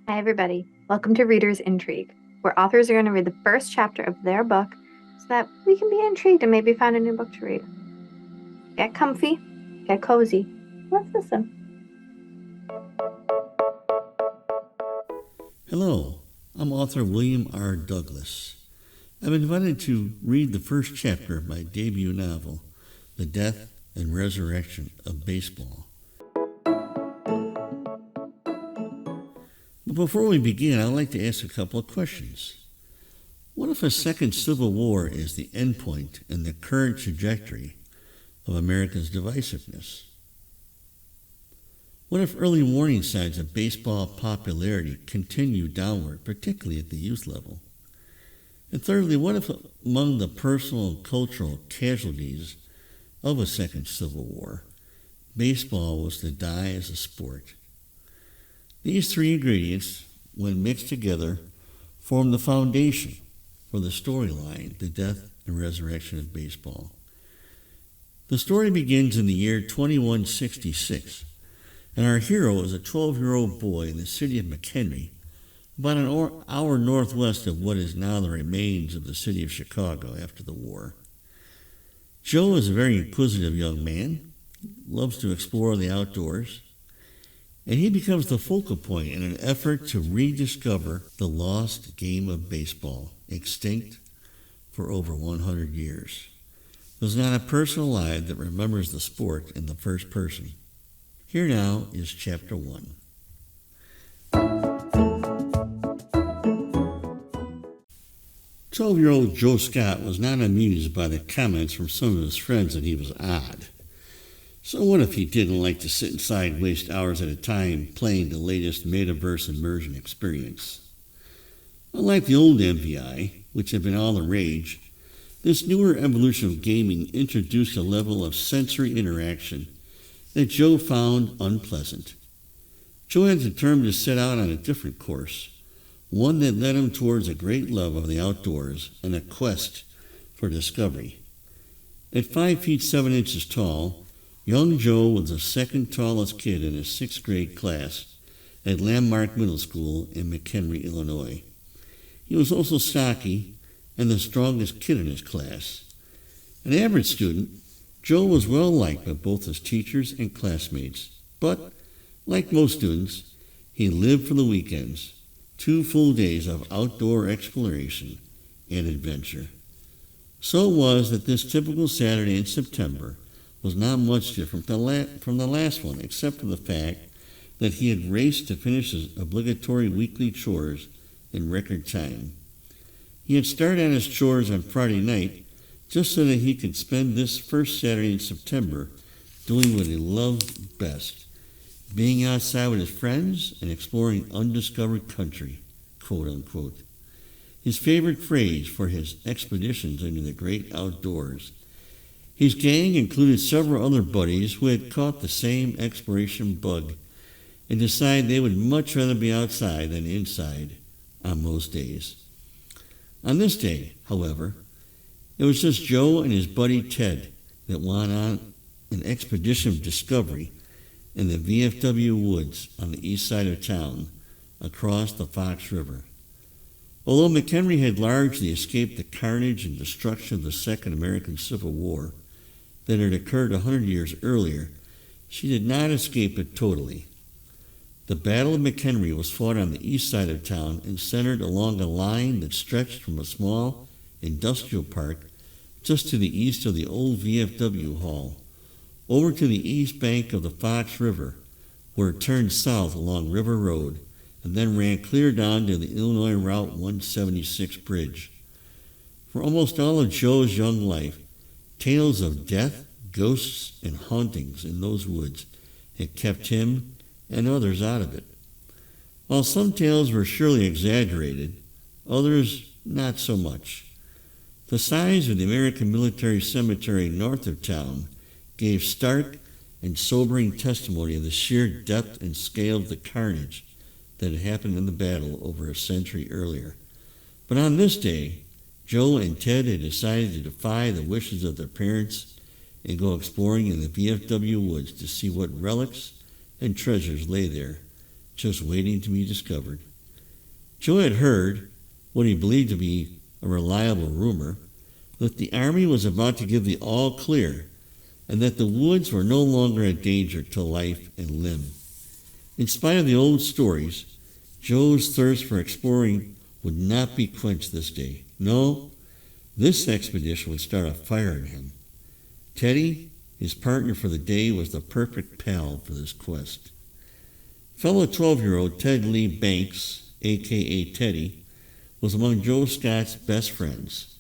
Hi, everybody. Welcome to Reader's Intrigue, where authors are going to read the first chapter of their book so that we can be intrigued and maybe find a new book to read. Get comfy, get cozy. Let's listen. Hello, I'm author William R. Douglas. I'm invited to read the first chapter of my debut novel, The Death and Resurrection of Baseball. But before we begin, I'd like to ask a couple of questions. What if a second civil war is the endpoint in the current trajectory of America's divisiveness? What if early warning signs of baseball popularity continue downward, particularly at the youth level? And thirdly, what if among the personal and cultural casualties of a second civil war, baseball was to die as a sport? These three ingredients, when mixed together, form the foundation for the storyline, The Death and Resurrection of Baseball. The story begins in the year 2166, and our hero is a 12-year-old boy in the city of McHenry, about an hour northwest of what is now the remains of the city of Chicago after the war. Joe is a very inquisitive young man, loves to explore the outdoors, and he becomes the focal point in an effort to rediscover the lost game of baseball, extinct for over 100 years. There's not a person alive that remembers the sport in the first person. Here now is Chapter 1. "12-year-old Joe Scott was not amused by the comments from some of his friends that he was odd. So what if he didn't like to sit inside and waste hours at a time playing the latest metaverse immersion experience? Unlike the old MVI, which had been all the rage, this newer evolution of gaming introduced a level of sensory interaction that Joe found unpleasant. Joe had determined to set out on a different course, one that led him towards a great love of the outdoors and a quest for discovery. At 5 feet 7 inches tall, young Joe was the second tallest kid in his 6th grade class at Landmark Middle School in McHenry, Illinois. He was also stocky and the strongest kid in his class. An average student, Joe was well liked by both his teachers and classmates, but, like most students, he lived for the weekends, 2 full days of outdoor exploration and adventure. So it was that this typical Saturday in September was not much different from the last one, except for the fact that he had raced to finish his obligatory weekly chores in record time. He had started on his chores on Friday night just so that he could spend this first Saturday in September doing what he loved best, being outside with his friends and exploring undiscovered country, quote unquote. His favorite phrase for his expeditions into the great outdoors. His gang included several other buddies who had caught the same exploration bug and decided they would much rather be outside than inside on most days. On this day, however, it was just Joe and his buddy Ted that went on an expedition of discovery in the VFW woods on the east side of town across the Fox River. Although McHenry had largely escaped the carnage and destruction of the Second American Civil War that had occurred 100 years earlier, she did not escape it totally. The Battle of McHenry was fought on the east side of town and centered along a line that stretched from a small industrial park just to the east of the old VFW hall, over to the east bank of the Fox River, where it turned south along River Road and then ran clear down to the Illinois Route 176 bridge. For almost all of Joe's young life, tales of death, ghosts, and hauntings in those woods had kept him and others out of it. While some tales were surely exaggerated, others not so much. The size of the American Military Cemetery north of town gave stark and sobering testimony of the sheer depth and scale of the carnage that had happened in the battle over a century earlier. But on this day, Joe and Ted had decided to defy the wishes of their parents and go exploring in the VFW woods to see what relics and treasures lay there, just waiting to be discovered. Joe had heard, what he believed to be a reliable rumor, that the Army was about to give the all clear and that the woods were no longer a danger to life and limb. In spite of the old stories, Joe's thirst for exploring would not be quenched this day. No, this expedition would start a fire in him. Teddy, his partner for the day, was the perfect pal for this quest. Fellow 12-year-old Ted Lee Banks, a.k.a. Teddy, was among Joe Scott's best friends.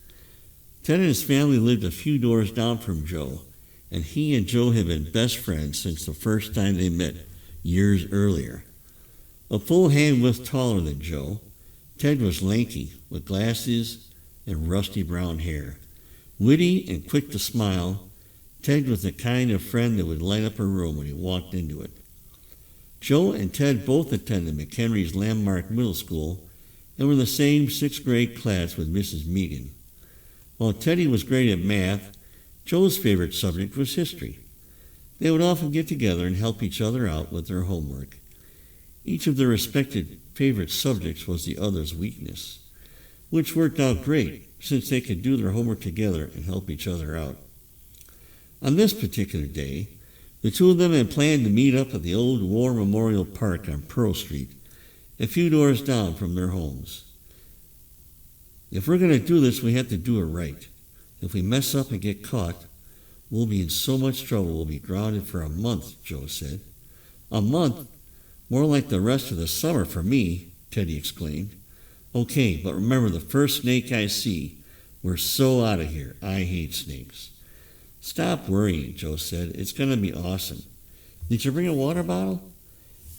Ted and his family lived a few doors down from Joe, and he and Joe had been best friends since the first time they met years earlier. A full hand-width taller than Joe, Ted was lanky, with glasses and rusty brown hair. Witty and quick to smile, Ted was the kind of friend that would light up a room when he walked into it. Joe and Ted both attended McHenry's landmark middle school and were in the same 6th grade class with Mrs. Megan. While Teddy was great at math, Joe's favorite subject was history. They would often get together and help each other out with their homework. Each of their respective favorite subjects was the other's weakness, which worked out great since they could do their homework together and help each other out. On this particular day, the two of them had planned to meet up at the old War Memorial Park on Pearl Street, a few doors down from their homes. If we're going to do this, we have to do it right. If we mess up and get caught, we'll be in so much trouble we'll be grounded for a month, Joe said. A month? More like the rest of the summer for me, Teddy exclaimed. Okay, but remember, the first snake I see, we're so out of here. I hate snakes. Stop worrying, Joe said. It's going to be awesome. Did you bring a water bottle?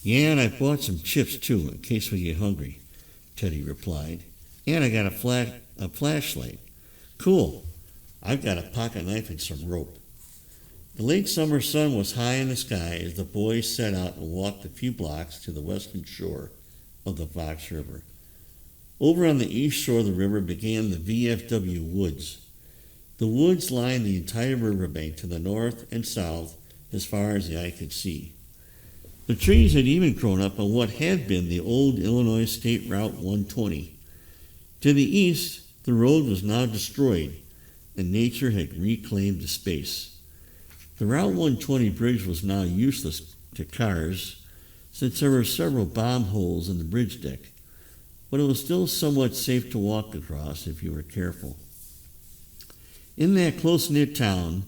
Yeah, and I bought some chips, too, in case we get hungry, Teddy replied. And I got a flashlight. Cool. I've got a pocket knife and some rope. The late summer sun was high in the sky as the boys set out and walked a few blocks to the western shore of the Fox River. Over on the east shore of the river began the VFW woods. The woods lined the entire riverbank to the north and south as far as the eye could see. The trees had even grown up on what had been the old Illinois State Route 120. To the east, the road was now destroyed, and nature had reclaimed the space. The Route 120 bridge was now useless to cars, since there were several bomb holes in the bridge deck, but it was still somewhat safe to walk across if you were careful. In that close-knit town,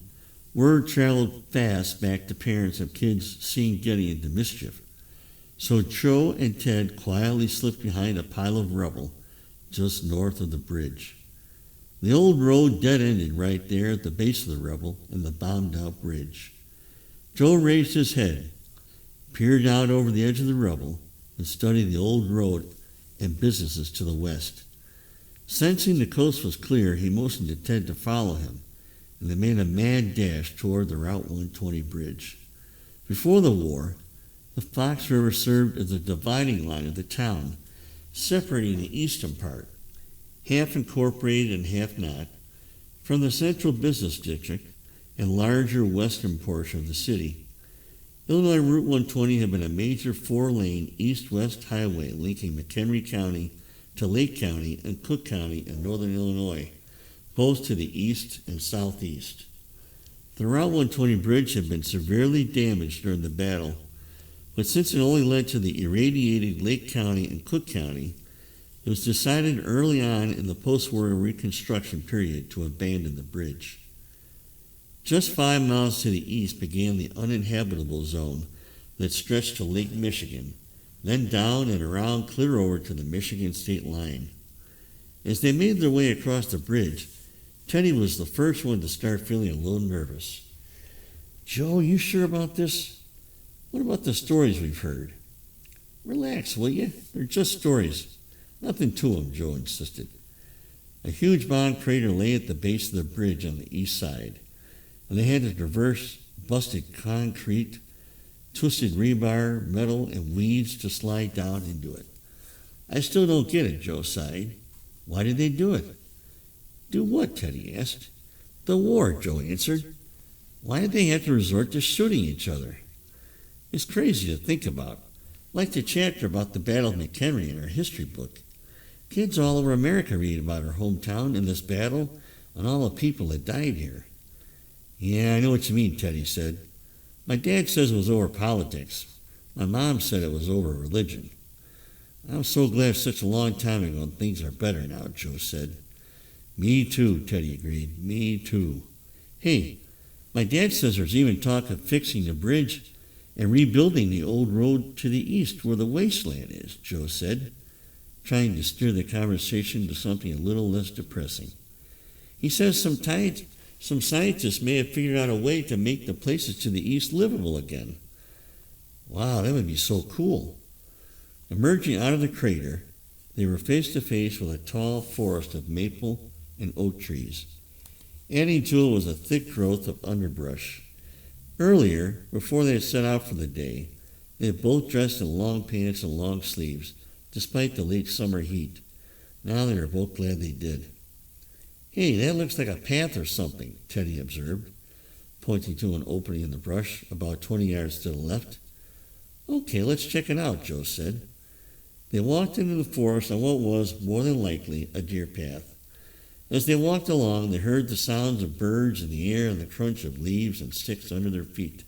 word traveled fast back to parents of kids seen getting into mischief, so Joe and Ted quietly slipped behind a pile of rubble just north of the bridge. The old road dead-ended right there at the base of the rubble and the bombed-out bridge. Joe raised his head, peered out over the edge of the rubble, and studied the old road and businesses to the west. Sensing the coast was clear, he motioned to Ted to follow him, and they made a mad dash toward the Route 120 bridge. Before the war, the Fox River served as the dividing line of the town, separating the eastern part, half incorporated and half not, from the central business district and larger western portion of the city. Illinois Route 120 had been a major 4-lane east-west highway linking McHenry County to Lake County and Cook County in northern Illinois, both to the east and southeast. The Route 120 bridge had been severely damaged during the battle, but since it only led to the irradiated Lake County and Cook County, it was decided early on in the post-war Reconstruction period to abandon the bridge. Just 5 miles to the east began the uninhabitable zone that stretched to Lake Michigan, then down and around clear over to the Michigan state line. As they made their way across the bridge, Teddy was the first one to start feeling a little nervous. Joe, you sure about this? What about the stories we've heard? Relax, will you? They're just stories. Nothing to them, Joe insisted. A huge bomb crater lay at the base of the bridge on the east side, and they had to traverse busted concrete, twisted rebar, metal, and weeds to slide down into it. I still don't get it, Joe sighed. Why did they do it? Do what? Teddy asked. The war, Joe answered. Why did they have to resort to shooting each other? It's crazy to think about, like the chapter about the Battle of McHenry in our history book. Kids all over America read about our hometown and this battle and all the people that died here. Yeah, I know what you mean, Teddy said. My dad says it was over politics. My mom said it was over religion. I'm so glad it's such a long time ago and things are better now, Joe said. Me too, Teddy agreed. Me too. Hey, my dad says there's even talk of fixing the bridge and rebuilding the old road to the east where the wasteland is, Joe said, trying to steer the conversation to something a little less depressing. He says some scientists may have figured out a way to make the places to the east livable again. Wow, that would be so cool. Emerging out of the crater, they were face to face with a tall forest of maple and oak trees. Adding to it was a thick growth of underbrush. Earlier, before they had set out for the day, they had both dressed in long pants and long sleeves, despite the late summer heat. Now they were both glad they did. Hey, that looks like a path or something, Teddy observed, pointing to an opening in the brush about 20 yards to the left. Okay, let's check it out, Joe said. They walked into the forest on what was, more than likely, a deer path. As they walked along, they heard the sounds of birds in the air and the crunch of leaves and sticks under their feet.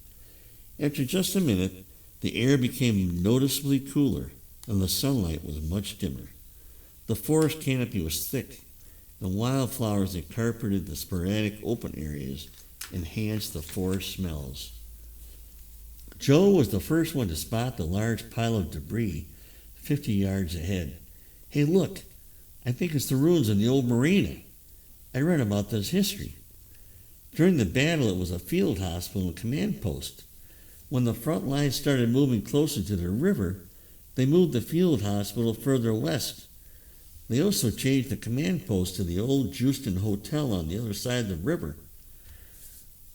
After just a minute, the air became noticeably cooler, and the sunlight was much dimmer. The forest canopy was thick, and wildflowers that carpeted the sporadic open areas enhanced the forest smells. Joe was the first one to spot the large pile of debris 50 yards ahead. Hey, look, I think it's the ruins of the old marina. I read about this history. During the battle, it was a field hospital and command post. When the front lines started moving closer to the river, they moved the field hospital further west. They also changed the command post to the old Houston Hotel on the other side of the river.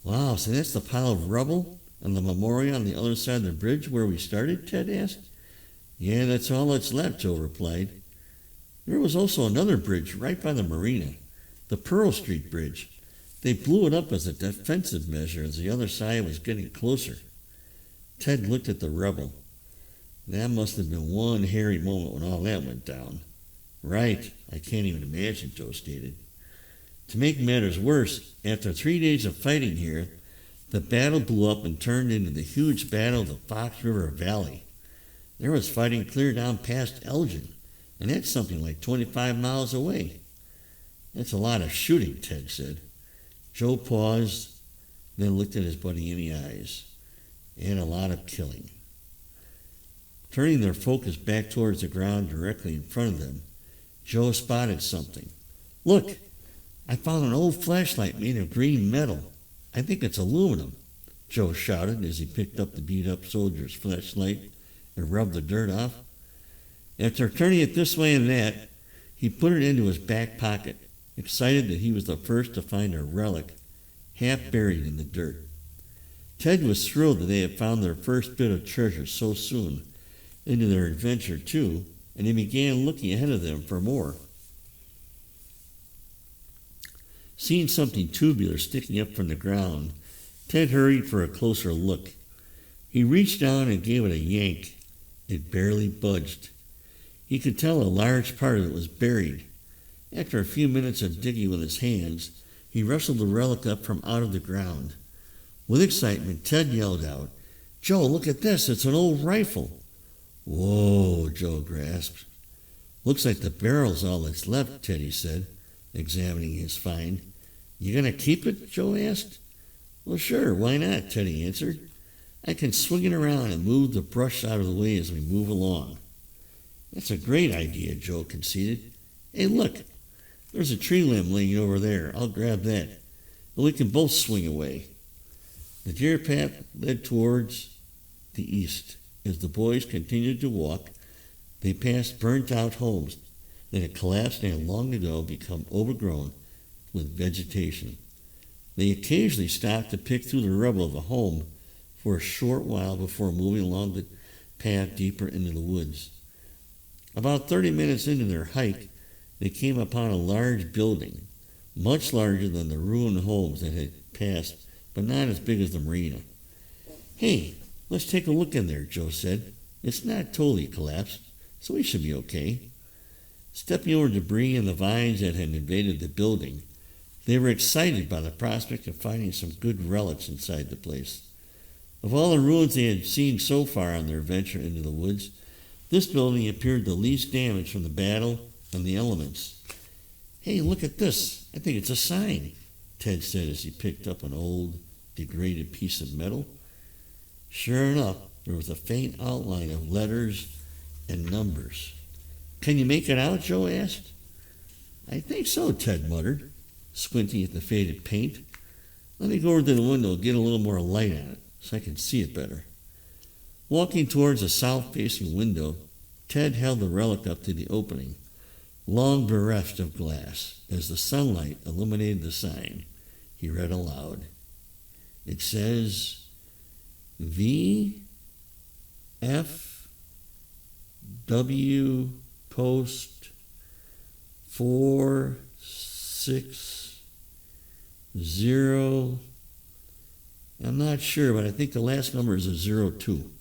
Wow, so that's the pile of rubble and the memorial on the other side of the bridge where we started, Ted asked. Yeah, that's all that's left, Joe replied. There was also another bridge right by the marina, the Pearl Street Bridge. They blew it up as a defensive measure as the other side was getting closer. Ted looked at the rubble. That must have been one hairy moment when all that went down. Right, I can't even imagine, Joe stated. To make matters worse, after 3 days of fighting here, the battle blew up and turned into the huge battle of the Fox River Valley. There was fighting clear down past Elgin, and that's something like 25 miles away. That's a lot of shooting, Ted said. Joe paused, then looked at his buddy in the eyes. And a lot of killing. Turning their focus back towards the ground directly in front of them, Joe spotted something. Look, I found an old flashlight made of green metal. I think it's aluminum, Joe shouted as he picked up the beat-up soldier's flashlight and rubbed the dirt off. After turning it this way and that, he put it into his back pocket, excited that he was the first to find a relic half buried in the dirt. Ted was thrilled that they had found their first bit of treasure so soon into their adventure, too, and he began looking ahead of them for more. Seeing something tubular sticking up from the ground, Ted hurried for a closer look. He reached down and gave it a yank. It barely budged. He could tell a large part of it was buried. After a few minutes of digging with his hands, he wrestled the relic up from out of the ground. With excitement, Ted yelled out, "Joe, look at this, it's an old rifle." "Whoa," Joe grasped. "Looks like the barrel's all that's left," Teddy said, examining his find. "You gonna keep it?" Joe asked. "Well, sure, why not?" Teddy answered. "I can swing it around and move the brush out of the way as we move along." "That's a great idea," Joe conceded. "Hey, look, there's a tree limb laying over there. I'll grab that, and we can both swing away." The deer path led towards the east. As the boys continued to walk, they passed burnt-out homes that had collapsed and had long ago become overgrown with vegetation. They occasionally stopped to pick through the rubble of a home for a short while before moving along the path deeper into the woods. About 30 minutes into their hike, they came upon a large building, much larger than the ruined homes that had passed, but not as big as the marina. "Hey, let's take a look in there," Joe said. "It's not totally collapsed, so we should be okay." Stepping over debris and the vines that had invaded the building, they were excited by the prospect of finding some good relics inside the place. Of all the ruins they had seen so far on their venture into the woods, this building appeared the least damaged from the battle and the elements. "Hey, look at this. I think it's a sign," Ted said as he picked up an old, degraded piece of metal. Sure enough, there was a faint outline of letters and numbers. "Can you make it out?" Joe asked. "I think so," Ted muttered, squinting at the faded paint. "Let me go over to the window and get a little more light on it so I can see it better." Walking towards a south-facing window, Ted held the relic up to the opening, long bereft of glass. As the sunlight illuminated the sign, he read aloud. It says, V.F.W. Post 460. I'm not sure, but I think the last number is a 02.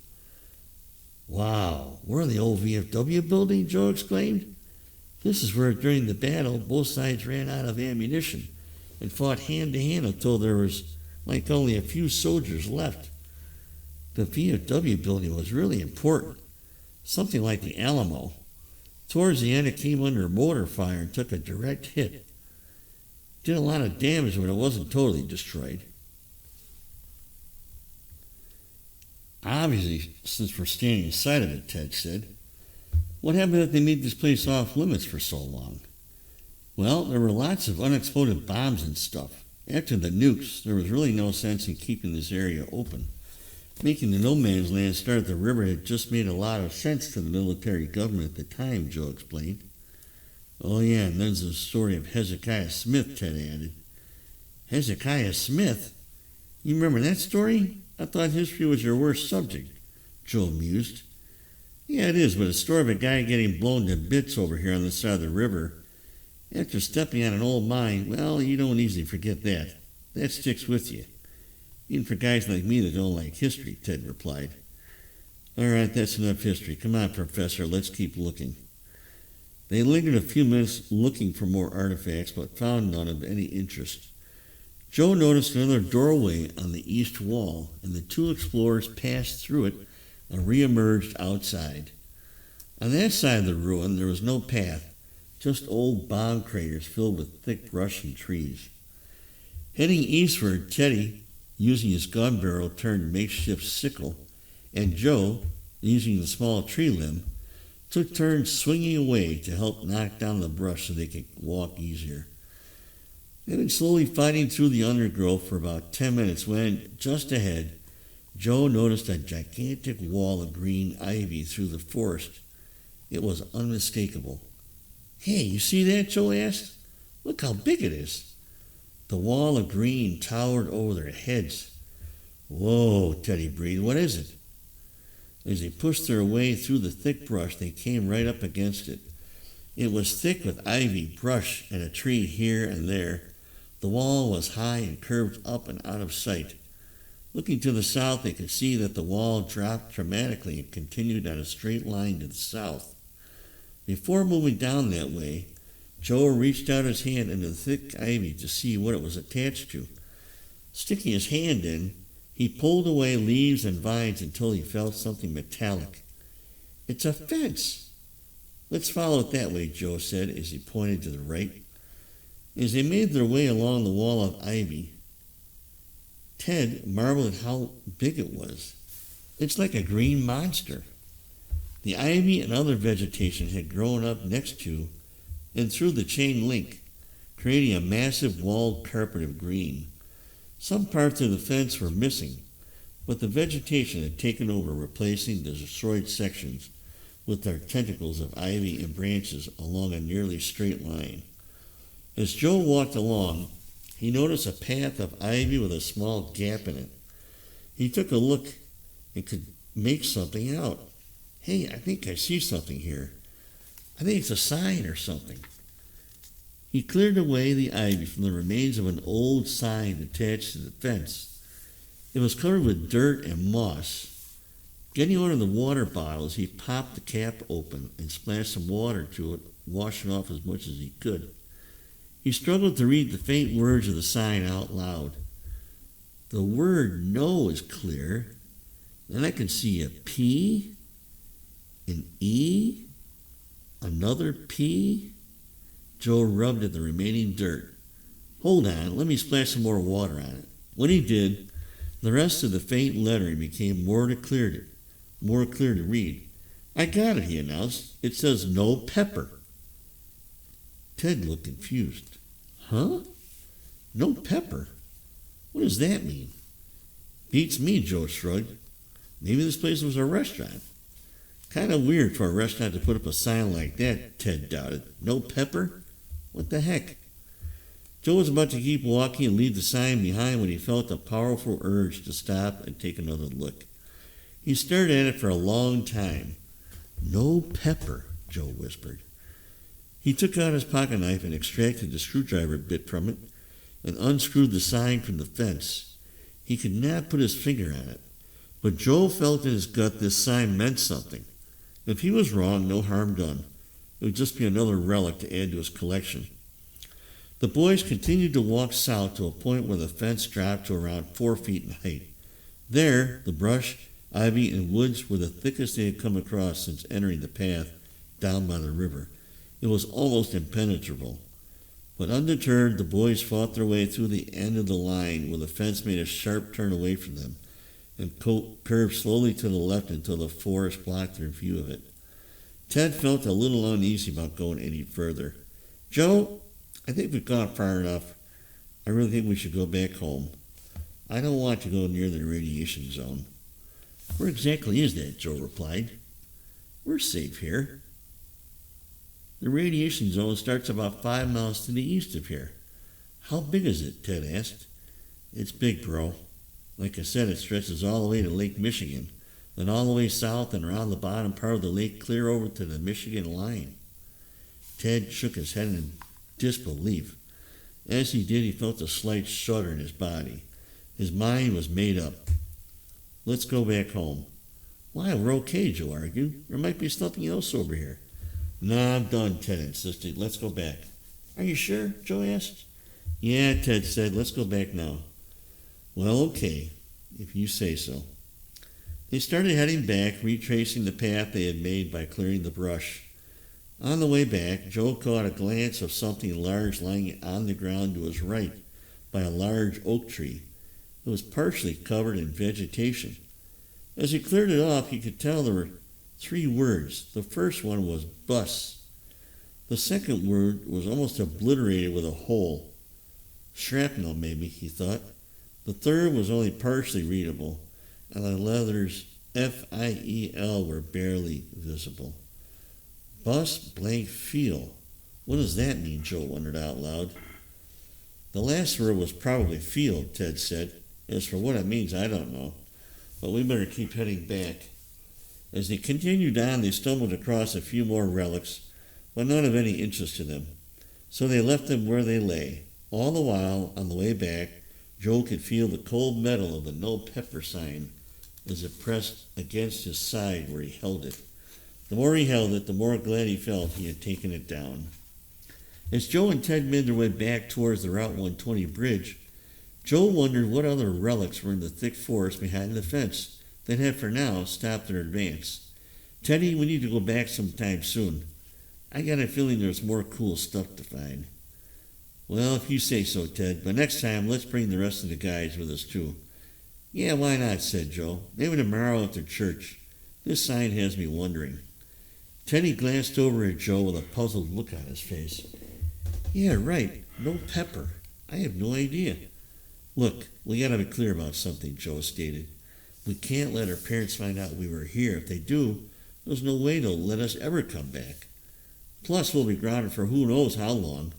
"Wow, we're in the old VFW building," Joe exclaimed. "This is where during the battle both sides ran out of ammunition and fought hand to hand until there was like only a few soldiers left. The VFW building was really important, something like the Alamo. Towards the end it came under mortar fire and took a direct hit. Did a lot of damage when it wasn't totally destroyed." "Obviously, since we're standing inside of it," Ted said. "What happened that they made this place off limits for so long?" "Well, there were lots of unexploded bombs and stuff. After the nukes, there was really no sense in keeping this area open. Making the no man's land start at the river had just made a lot of sense to the military government at the time," Joe explained. "Oh yeah, and there's the story of Hezekiah Smith," Ted added. "Hezekiah Smith? You remember that story? I thought history was your worst subject," Joe mused. "Yeah, it is, but a story of a guy getting blown to bits over here on the side of the river. After stepping on an old mine, well, you don't easily forget that. That sticks with you. Even for guys like me that don't like history," Ted replied. "All right, that's enough history. Come on, Professor, let's keep looking." They lingered a few minutes looking for more artifacts, but found none of any interest. Joe noticed another doorway on the east wall, and the two explorers passed through it and re-emerged outside. On that side of the ruin, there was no path, just old bomb craters filled with thick brush and trees. Heading eastward, Teddy, using his gun barrel, turned makeshift sickle, and Joe, using the small tree limb, took turns swinging away to help knock down the brush so they could walk easier. They'd been slowly fighting through the undergrowth for about 10 minutes when, just ahead, Joe noticed a gigantic wall of green ivy through the forest. It was unmistakable. "Hey, you see that?" Joe asked. "Look how big it is." The wall of green towered over their heads. "Whoa," Teddy breathed. "What is it?" As they pushed their way through the thick brush, they came right up against it. It was thick with ivy, brush, and a tree here and there. The wall was high and curved up and out of sight. Looking to the south, they could see that the wall dropped dramatically and continued on a straight line to the south. Before moving down that way, Joe reached out his hand into the thick ivy to see what it was attached to. Sticking his hand in, he pulled away leaves and vines until he felt something metallic. "It's a fence." "Let's follow it that way," Joe said as he pointed to the right. As they made their way along the wall of ivy, Ted marveled at how big it was. "It's like a green monster." The ivy and other vegetation had grown up next to and through the chain link, creating a massive walled carpet of green. Some parts of the fence were missing, but the vegetation had taken over, replacing the destroyed sections with their tentacles of ivy and branches along a nearly straight line. As Joe walked along, he noticed a path of ivy with a small gap in it. He took a look and could make something out. "Hey, I think I see something here. I think it's a sign or something." He cleared away the ivy from the remains of an old sign attached to the fence. It was covered with dirt and moss. Getting one of the water bottles, he popped the cap open and splashed some water to it, washing off as much as he could. He struggled to read the faint words of the sign out loud. The word no is clear. Then I can see a P, an E, another P. Joe rubbed at the remaining dirt. Hold on, let me splash some more water on it. When he did, the rest of the faint lettering became more clear to read. I got it, he announced. It says no pepper. Ted looked confused. Huh? No pepper? What does that mean? Beats me, Joe shrugged. Maybe this place was a restaurant. Kind of weird for a restaurant to put up a sign like that, Ted doubted. No pepper? What the heck? Joe was about to keep walking and leave the sign behind when he felt a powerful urge to stop and take another look. He stared at it for a long time. No pepper, Joe whispered. He took out his pocket knife and extracted the screwdriver bit from it and unscrewed the sign from the fence. He could not put his finger on it, but Joe felt in his gut this sign meant something. If he was wrong, no harm done. It would just be another relic to add to his collection. The boys continued to walk south to a point where the fence dropped to around 4 feet in height. There, the brush, ivy, and woods were the thickest they had come across since entering the path down by the river. It was almost impenetrable. But undeterred, the boys fought their way through the end of the line where the fence made a sharp turn away from them and curved slowly to the left until the forest blocked their view of it. Ted felt a little uneasy about going any further. Joe, I think we've gone far enough. I really think we should go back home. I don't want to go near the radiation zone. Where exactly is that? Joe replied. We're safe here. The radiation zone starts about 5 miles to the east of here. How big is it? Ted asked. It's big, bro. Like I said, it stretches all the way to Lake Michigan, then all the way south and around the bottom part of the lake clear over to the Michigan line. Ted shook his head in disbelief. As he did, he felt a slight shudder in his body. His mind was made up. Let's go back home. Why, we're okay, Joe argued. There might be something else over here. Nah, I'm done, Ted insisted. Let's go back. Are you sure? Joe asked. Yeah, Ted said. Let's go back now. Well, okay, if you say so. They started heading back, retracing the path they had made by clearing the brush. On the way back, Joe caught a glance of something large lying on the ground to his right by a large oak tree. It was partially covered in vegetation. As he cleared it off, he could tell there were 3 words. The first one was bus. The second word was almost obliterated with a hole. Shrapnel, maybe, he thought. The third was only partially readable, and the letters F-I-E-L were barely visible. Bus blank field. What does that mean? Joe wondered out loud. The last word was probably field, Ted said. As for what it means, I don't know. But we better keep heading back. As they continued on, they stumbled across a few more relics, but none of any interest to them. So they left them where they lay. All the while, on the way back, Joe could feel the cold metal of the no pepper sign as it pressed against his side where he held it. The more he held it, the more glad he felt he had taken it down. As Joe and Ted made their way back towards the Route 120 bridge, Joe wondered what other relics were in the thick forest behind the fence that had for now stopped their advance. Teddy, we need to go back sometime soon. I got a feeling there's more cool stuff to find. Well, if you say so, Ted, but next time let's bring the rest of the guys with us too. Yeah, why not, said Joe. Maybe tomorrow after church. This sign has me wondering. Teddy glanced over at Joe with a puzzled look on his face. Yeah, right. No pepper. I have no idea. Look, we gotta be clear about something, Joe stated. We can't let our parents find out we were here. If they do, there's no way they'll let us ever come back. Plus, we'll be grounded for who knows how long.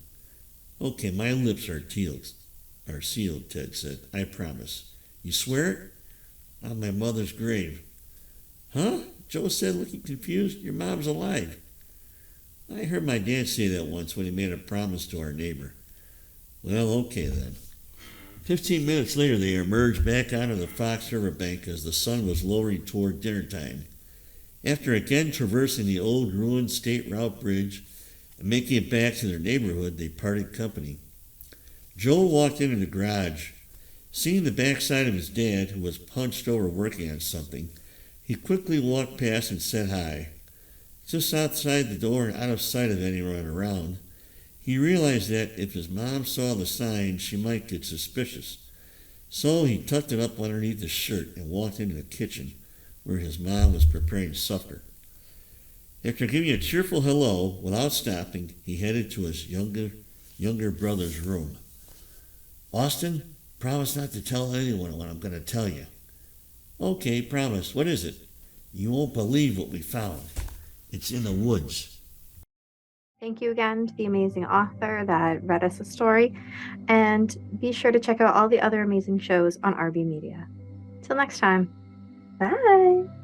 Okay, my lips are sealed, Ted said. I promise. You swear it? On my mother's grave. Huh? Joe said, looking confused. Your mom's alive. I heard my dad say that once when he made a promise to our neighbor. Well, okay then. 15 minutes later, they emerged back onto the Fox River bank as the sun was lowering toward dinner time. After again traversing the old ruined State Route Bridge and making it back to their neighborhood, they parted company. Joel walked into the garage. Seeing the backside of his dad, who was punched over working on something, he quickly walked past and said hi. Just outside the door and out of sight of anyone around, he realized that if his mom saw the sign, she might get suspicious. So he tucked it up underneath his shirt and walked into the kitchen, where his mom was preparing supper. After giving a cheerful hello, without stopping, he headed to his younger brother's room. "Austin, promise not to tell anyone what I'm going to tell you." "Okay, promise. What is it?" "You won't believe what we found. It's in the woods." Thank you again to the amazing author that read us a story, and be sure to check out all the other amazing shows on RB Media. Till next time, bye!